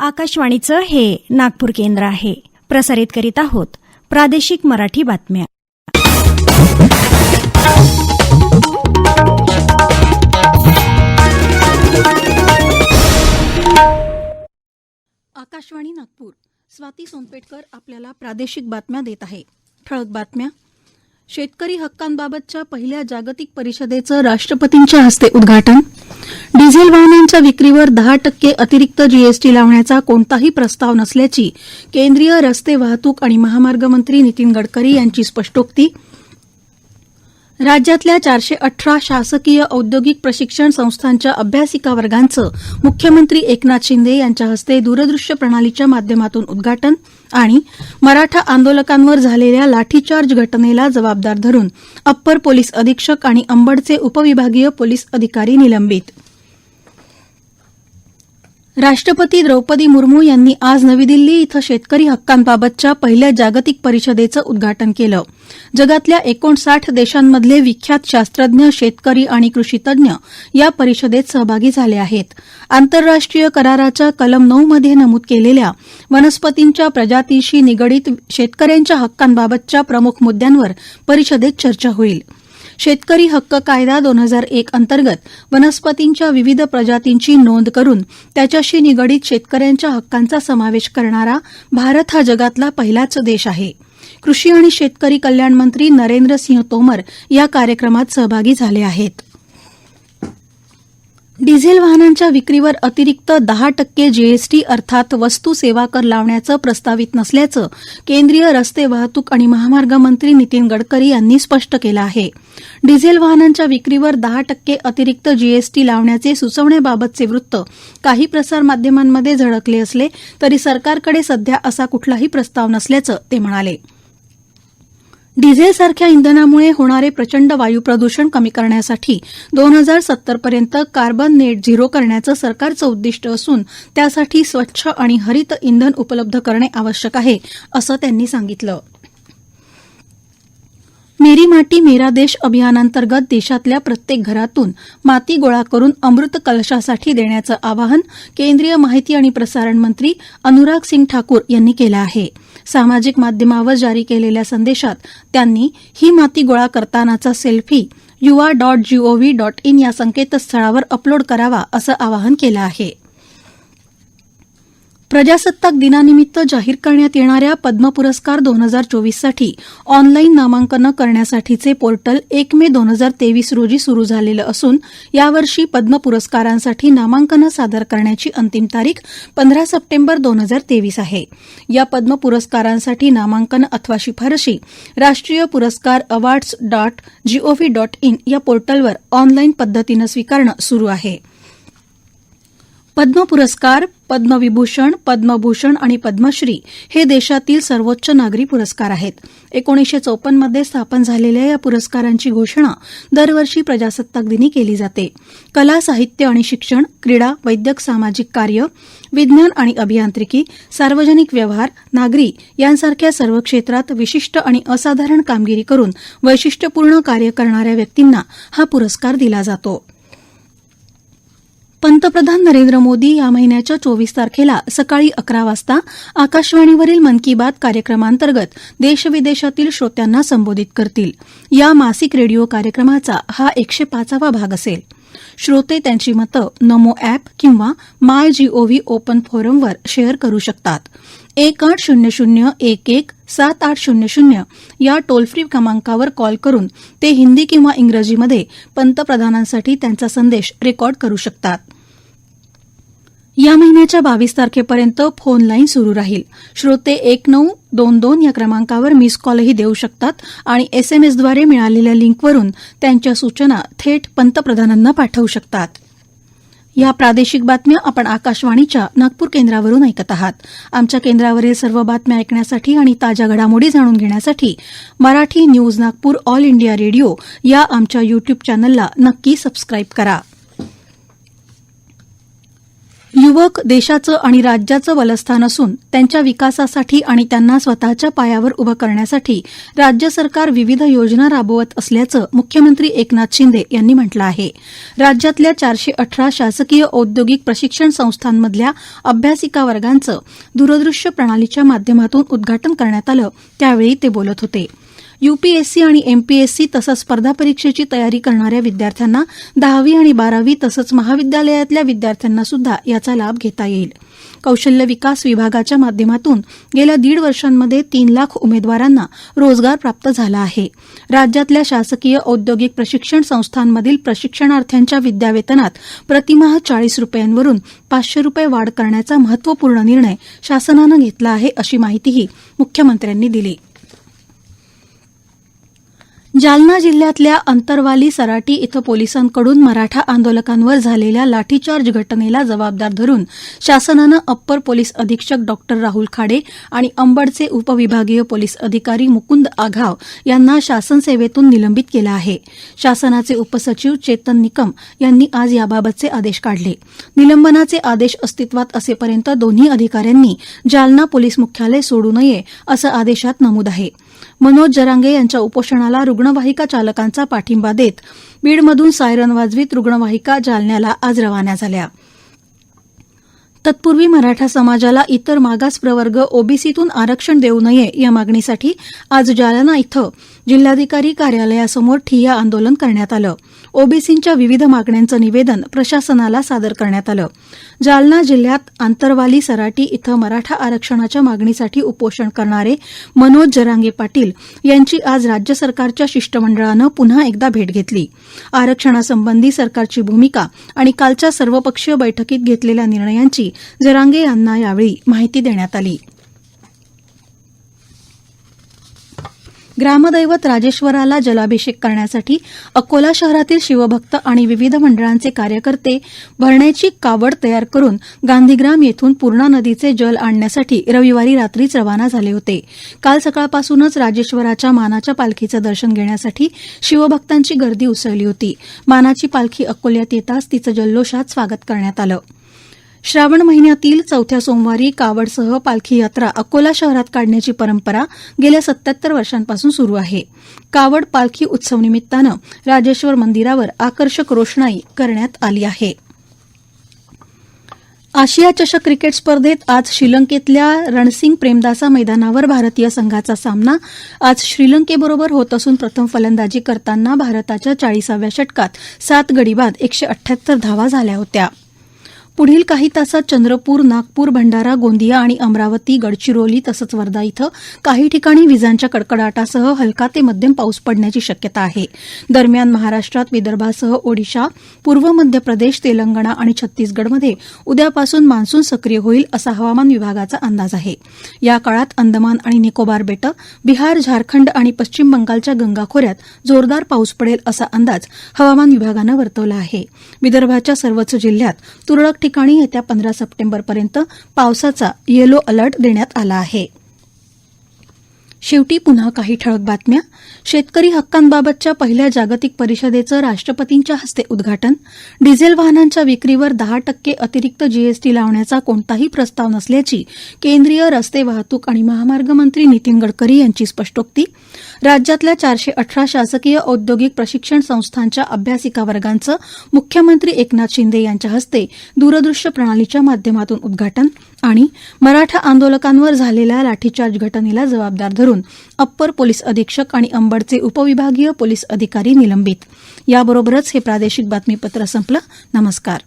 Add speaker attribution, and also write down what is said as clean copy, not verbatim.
Speaker 1: आकाशवाणीचं हे नागपूर केंद्र आहे. प्रसारित करीत आहोत प्रादेशिक मराठी बातम्या.
Speaker 2: आकाशवाणी नागपूर. स्वाती सोनपेटकर आपल्याला प्रादेशिक बातम्या देत आहे. ठळक बातम्या. शेतकरी हक्कांबाबतच्या पहिल्या जागतिक परिषदेचं राष्ट्रपतींच्या हस्ते उद्घाटन. डिझेल वाहनांच्या विक्रीवर 10% अतिरिक्त जीएसटी लावण्याचा कोणताही प्रस्ताव नसल्याची केंद्रीय रस्ते वाहतूक आणि महामार्ग मंत्री नितीन गडकरी यांची स्पष्टोक्ती. राज्यातल्या 418 शासकीय औद्योगिक प्रशिक्षण संस्थांच्या अभ्यासिका वर्गांचं मुख्यमंत्री एकनाथ शिंदे यांच्या हस्ते दूरदृश्य प्रणालीच्या माध्यमातून उद्घाटन. आणि मराठा आंदोलकांवर झालेल्या लाठीचार्ज घटनेला जबाबदार धरून अप्पर पोलीस अधीक्षक आणि अंबडचे उपविभागीय पोलीस अधिकारी निलंबित. राष्ट्रपती द्रौपदी मुर्मू यांनी आज नवी दिल्ली इथं शेतकरी हक्कांबाबतच्या पहिल्या जागतिक परिषदेचं उद्घाटन केलं. जगातल्या 59 देशांमधले विख्यात शास्त्रज्ञ, शेतकरी आणि कृषीतज्ञ या परिषदेत सहभागी झाले आहेत. आंतरराष्ट्रीय कराराच्या कलम 9 मध्ये नमूद केलेल्या वनस्पतींच्या प्रजातींशी निगडीत शेतकऱ्यांच्या हक्कांबाबतच्या प्रमुख मुद्द्यांवर परिषदेत चर्चा होईल. शेतकरी हक्क कायदा 2001 अंतर्गत वनस्पतींच्या विविध प्रजातींची नोंद करून त्याच्याशी निगडीत शेतकऱ्यांच्या हक्कांचा समावेश करणारा भारत हा जगातला पहिलाच देश आहे. कृषी आणि शेतकरी कल्याण मंत्री नरेंद्र सिंह तोमर या कार्यक्रमात सहभागी झाले आहेत. डिझेल वाहनांच्या विक्रीवर अतिरिक्त 10% जीएसटी अर्थात वस्तू सेवा कर लावण्याचं प्रस्तावित नसल्याचं केंद्रीय रस्ते वाहतूक आणि महामार्ग मंत्री नितीन गडकरी यांनी स्पष्ट केलं आहे. डिझेल वाहनांच्या विक्रीवर 10% अतिरिक्त जीएसटी लावण्याचे सुचवण्याबाबतचे वृत्त काही प्रसारमाध्यमांमध्ये झळकले असले तरी सरकारकडे सध्या असा कुठलाही प्रस्ताव नसल्याचं ते म्हणाले. डिझेलसारख्या इंधनामुळे होणारे प्रचंड वायू प्रदूषण कमी करण्यासाठी 2070 पर्यंत कार्बन नेट झिरो करण्याचं सरकारचं उद्दिष्ट असून त्यासाठी स्वच्छ आणि हरित इंधन उपलब्ध करणे आवश्यक आहे असं त्यांनी सांगितलं. मेरी माटी मेरा देश अभियानांतर्गत देशातल्या प्रत्येक घरातून माती गोळा करून अमृत कलशासाठी देण्याचं आवाहन केंद्रीय माहिती आणि प्रसारण मंत्री अनुराग सिंग ठाकूर यांनी केलं आहे. सामाजिक माध्यमावर जारी केलेल्या संदेशात त्यांनी ही माती गोळा करतानाचा सेल्फी yuva.gov.in या संकेतस्थळावर अपलोड करावा असं आवाहन केलं आहे. प्रजासत्ताक दिनानिमित्त जाहीर करण्यात येणाऱ्या पद्म पुरस्कार 2024 साठी ऑनलाईन नामांकन करण्यासाठीचे पोर्टल 1 मे 2023 रोजी सुरू झालेलं असून यावर्षी पद्म पुरस्कारांसाठी नामांकन सादर करण्याची अंतिम तारीख 15 सप्टेंबर 2023 आहे. या पद्म पुरस्कारांसाठी नामांकन अथवा शिफारशी राष्ट्रीय पुरस्कार awards.gov.in या पोर्टलवर ऑनलाईन पद्धतीनं स्वीकारणं सुरू आहे. पद्म पुरस्कार, पद्मविभूषण, पद्मभूषण आणि पद्मश्री हे देशातील सर्वोच्च नागरी पुरस्कार आहेत. 1954 मध्ये स्थापन झालेल्या या पुरस्कारांची घोषणा दरवर्षी प्रजासत्ताक दिनी केली जाते. कला, साहित्य आणि शिक्षण, क्रीडा, वैद्यक, सामाजिक कार्य, विज्ञान आणि अभियांत्रिकी, सार्वजनिक व्यवहार, नागरी यांसारख्या सर्व क्षेत्रात विशिष्ट आणि असाधारण कामगिरी करून वैशिष्ट्यपूर्ण कार्य करणाऱ्या व्यक्तींना हा पुरस्कार दिला जातो. पंतप्रधान नरेंद्र मोदी या महिन्याच्या 24 तारखेला सकाळी 11 वाजता आकाशवाणीवरील मन की बात कार्यक्रमांतर्गत देशविदेशातील श्रोत्यांना संबोधित करतील. या मासिक रेडिओ कार्यक्रमाचा हा 105वा भाग असेल. श्रोते त्यांची मतं नमो अॅप किंवा मायजीओव्ही ओपन फोरमवर शेअर करू शकतात. 1800117800 या टोल फ्री क्रमांकावर कॉल करून ते हिंदी किंवा इंग्रजीमध्ये पंतप्रधानांसाठी त्यांचा संदेश रेकॉर्ड करू शकतात. या महिन्याच्या 22 तारखेपर्यंत फोन लाईन सुरू राहील. श्रोते 1922 या क्रमांकावर मिस कॉलही देऊ शकतात आणि एसएमएसद्वारे मिळालेल्या लिंकवरून त्यांच्या सूचना थेट पंतप्रधानांना पाठवू शकतात. या प्रादेशिक बातम्या आपण आकाशवाणीच्या नागपूर केंद्रावरून ऐकत आहात. आमच्या केंद्रावरील सर्व बातम्या ऐकण्यासाठी आणि ताज्या घडामोडी जाणून घेण्यासाठी Marathi news Nagpur all India radio या आमच्या युट्यूब चॅनलला नक्की सबस्क्राईब करा. युवक देशाचं आणि राज्याचं बलस्थान असून त्यांच्या विकासासाठी आणि त्यांना स्वतःच्या पायावर उभं करण्यासाठी राज्य सरकार विविध योजना राबवत असल्याचं मुख्यमंत्री एकनाथ शिंदे यांनी म्हटलं आहे. राज्यातल्या 418 शासकीय औद्योगिक प्रशिक्षण संस्थांमधल्या अभ्यासिका वर्गांचं दूरदृश्य प्रणालीच्या माध्यमातून उद्घाटन करण्यात आलं त्यावेळी ते बोलत होते. यूपीएससी आणि एमपीएससी तसंच स्पर्धा परीक्षेची तयारी करणाऱ्या विद्यार्थ्यांना 10वी आणि 12वी तसंच महाविद्यालयातल्या विद्यार्थ्यांना सुद्धा याचा लाभ घेता येईल. कौशल्य विकास विभागाच्या माध्यमातून गेल्या 1.5 वर्षांमध्ये 3 लाख उमेदवारांना रोजगार प्राप्त झाला आहे. राज्यातल्या शासकीय औद्योगिक प्रशिक्षण संस्थांमधील प्रशिक्षणार्थ्यांच्या विद्यावेतनात प्रतिमाह 40 रुपयांवरून 500 रुपये वाढ करण्याचा महत्वपूर्ण निर्णय शासनानं घेतला आहे, अशी माहितीही मुख्यमंत्र्यांनी दिली. जालना जिल्ह्यातल्या अंतरवाली सराटी इथं पोलिसांकडून मराठा आंदोलकांवर झालेल्या लाठीचार्ज घटनेला जबाबदार धरून शासनानं अप्पर पोलीस अधीक्षक डॉ. राहुल खाडे आणि अंबडचे उपविभागीय पोलीस अधिकारी मुकुंद आघाव यांना शासन सेवेतून निलंबित केलं आहे. शासनाचे उपसचिव चेतन निकम यांनी आज याबाबतचे आदेश काढले. निलंबनाचे आदेश अस्तित्वात असेपर्यंत दोन्ही अधिकाऱ्यांनी जालना पोलीस मुख्यालय सोडू नये असं आदेशात नमूद आहे. मनोज जरांगे यांच्या उपोषणाला रुग्णवाहिका चालकांचा पाठिंबा देत बीडमधून सायरन वाजवीत रुग्णवाहिका जालन्याला आज रवाना झाल्या. तत्पूर्वी मराठा समाजाला इतर मागास प्रवर्ग ओबीसीतून आरक्षण देऊ नये या मागणीसाठी आज जालना इथं जिल्हाधिकारी कार्यालयासमोर ठिय्या आंदोलन करण्यात आलं. ओबीसींच्या विविध मागण्यांचं निवेदन प्रशासनाला सादर करण्यात आलं. जालना जिल्ह्यात आंतरवाली सराटी इथं मराठा आरक्षणाच्या मागणीसाठी उपोषण करणारे मनोज जरांगे पाटील यांची आज राज्य सरकारच्या शिष्टमंडळानं पुन्हा एकदा भेट घेतली. आरक्षणासंबंधी सरकारची भूमिका आणि कालच्या सर्वपक्षीय बैठकीत घेतलेल्या निर्णयांची जरांगे यांना यावेळी माहिती देण्यात आली. ग्रामदैवत राजेश्वराला जलाभिषेक करण्यासाठी अकोला शहरातील शिवभक्त आणि विविध मंडळांचे कार्यकर्ते भरण्याची कावड तयार करून गांधीग्राम येथून पूर्णा नदीचे जल आणण्यासाठी रविवारी रात्रीच रवाना झाले होते. काल सकाळपासूनच राजेश्वराच्या मानाच्या पालखीचं दर्शन घेण्यासाठी शिवभक्तांची गर्दी उसळली होती. मानाची पालखी अकोल्यात येताच तिचं जल्लोषात स्वागत करण्यात आलं. श्रावण महिन्यातील 4थ्या सोमवारी कावडसह पालखी यात्रा अकोला शहरात काढण्याची परंपरा गेल्या 77 वर्षांपासून सुरू आहे. कावड पालखी उत्सव निमित्तानं राजेश्वर मंदिरावर आकर्षक रोषणाई करण्यात आली आहे. आशिया चषक क्रिकेट स्पर्धेत आज श्रीलंकेतल्या रणसिंग प्रेमदासा मैदानावर भारतीय संघाचा सामना आज श्रीलंकेबरोबर होत असून प्रथम फलंदाजी करताना भारताच्या 40व्या षटकात 7 गडी बाद 178 धावा झाल्या होत्या. पुढील काही तासात चंद्रपूर, नागपूर, भंडारा, गोंदिया आणि अमरावती, गडचिरोली तसंच वर्धा इथं काही ठिकाणी विजांच्या कडकडाटासह हलका ते मध्यम पाऊस पडण्याची शक्यता आहे. दरम्यान महाराष्ट्रात विदर्भासह ओडिशा, पूर्व मध्य प्रदेश, तेलंगणा आणि छत्तीसगडमध्ये उद्यापासून मान्सून सक्रिय होईल असा हवामान विभागाचा अंदाज आहे. या काळात अंदमान आणि निकोबार बेटं, बिहार, झारखंड आणि पश्चिम बंगालच्या गंगा खोऱ्यात जोरदार पाऊस पडेल असा अंदाज हवामान विभागानं वर्तवला आहे. विदर्भाच्या सर्वच जिल्ह्यात तुरळक ठिकाणी येत्या 15 सप्टेंबरपर्यंत पावसाचा येलो अलर्ट देण्यात आला आहे. शेवटी पुन्हा काही ठळक बातम्या. शेतकरी हक्कांबाबतच्या पहिल्या जागतिक परिषदेचं राष्ट्रपतींच्या हस्ते उद्घाटन. डिझेल वाहनांच्या विक्रीवर 10% अतिरिक्त जीएसटी लावण्याचा कोणताही प्रस्ताव नसल्याची केंद्रीय रस्ते वाहतूक आणि महामार्ग मंत्री नितीन गडकरी यांची स्पष्टोक्ती. राज्यातल्या 418 शासकीय औद्योगिक प्रशिक्षण संस्थांच्या अभ्यासिका वर्गांचं मुख्यमंत्री एकनाथ शिंदे यांच्या हस्ते दूरदृश्य प्रणालीच्या माध्यमातून उद्घाटन. आणि मराठा आंदोलकांवर झालेल्या लाठीचार्ज घटनेला जबाबदार धरून अप्पर पोलीस अधीक्षक आणि अंबडचे उपविभागीय पोलीस अधिकारी निलंबित. याबरोबरच हे प्रादेशिक बातमीपत्र संपलं. नमस्कार.